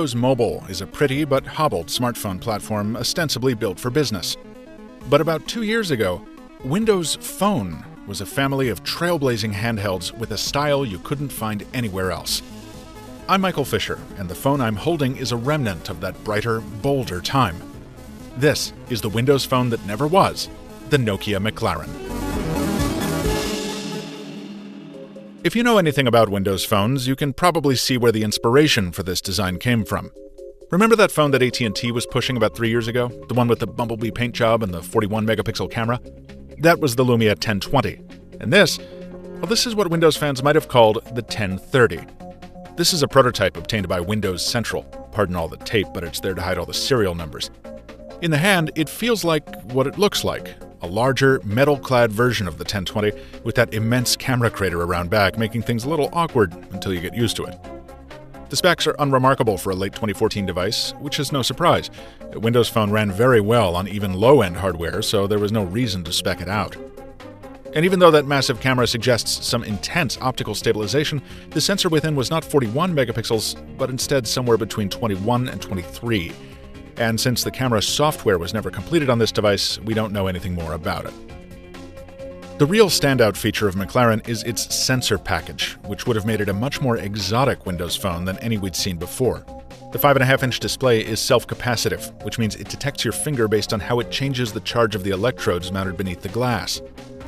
Windows Mobile is a pretty but hobbled smartphone platform ostensibly built for business. But about 2 years ago, Windows Phone was a family of trailblazing handhelds with a style you couldn't find anywhere else. I'm Michael Fisher, and the phone I'm holding is a remnant of that brighter, bolder time. This is the Windows Phone that never was, the Nokia Maklaren. If you know anything about Windows phones, you can probably see where the inspiration for this design came from. Remember that phone that AT&T was pushing about 3 years ago? The one with the bumblebee paint job and the 41-megapixel camera? That was the Lumia 1020. And this is what Windows fans might have called the 1030. This is a prototype obtained by Windows Central. Pardon all the tape, but it's there to hide all the serial numbers. In the hand, it feels like what it looks like. A larger, metal-clad version of the 1020 with that immense camera crater around back, making things a little awkward until you get used to it. The specs are unremarkable for a late 2014 device, which is no surprise. Windows Phone ran very well on even low-end hardware, so there was no reason to spec it out. And even though that massive camera suggests some intense optical stabilization, the sensor within was not 41 megapixels, but instead somewhere between 21 and 23. And since the camera software was never completed on this device, we don't know anything more about it. The real standout feature of Maklaren is its sensor package, which would have made it a much more exotic Windows Phone than any we'd seen before. The 5.5-inch display is self-capacitive, which means it detects your finger based on how it changes the charge of the electrodes mounted beneath the glass.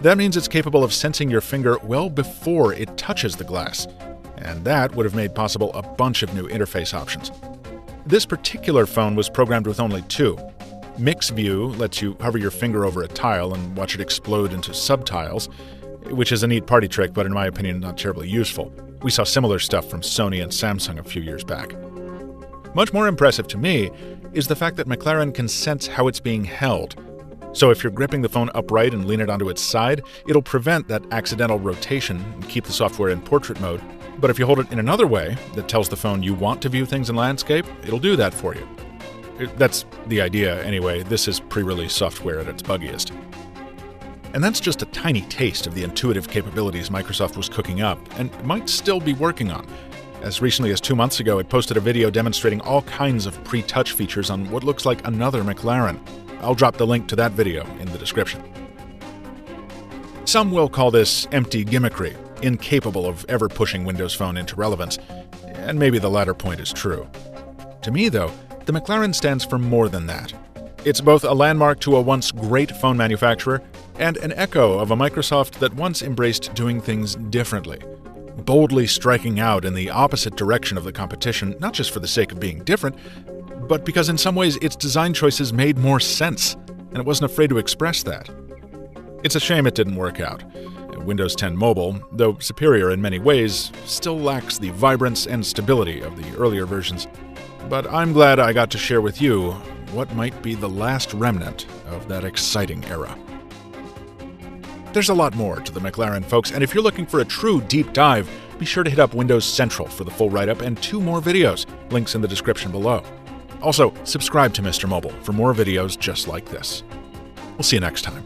That means it's capable of sensing your finger well before it touches the glass, and that would have made possible a bunch of new interface options. This particular phone was programmed with only two. Mix View lets you hover your finger over a tile and watch it explode into subtiles, which is a neat party trick, but in my opinion not terribly useful. We saw similar stuff from Sony and Samsung a few years back. Much more impressive to me is the fact that Maklaren can sense how it's being held. So if you're gripping the phone upright and lean it onto its side, it'll prevent that accidental rotation and keep the software in portrait mode. But if you hold it in another way that tells the phone you want to view things in landscape, it'll do that for you. That's the idea anyway. This is pre-release software at its buggiest. And that's just a tiny taste of the intuitive capabilities Microsoft was cooking up, and might still be working on. As recently as 2 months ago, it posted a video demonstrating all kinds of pre-touch features on what looks like another Maklaren. I'll drop the link to that video in the description. Some will call this empty gimmickry, incapable of ever pushing Windows Phone into relevance, and maybe the latter point is true. To me, though, the Maklaren stands for more than that. It's both a landmark to a once great phone manufacturer and an echo of a Microsoft that once embraced doing things differently, boldly striking out in the opposite direction of the competition, not just for the sake of being different, but because in some ways its design choices made more sense, and it wasn't afraid to express that. It's a shame it didn't work out. Windows 10 Mobile, though superior in many ways, still lacks the vibrance and stability of the earlier versions. But I'm glad I got to share with you what might be the last remnant of that exciting era. There's a lot more to the Maklaren, folks, and if you're looking for a true deep dive, be sure to hit up Windows Central for the full write-up and 2 more videos, links in the description below. Also, subscribe to Mr. Mobile for more videos just like this. We'll see you next time.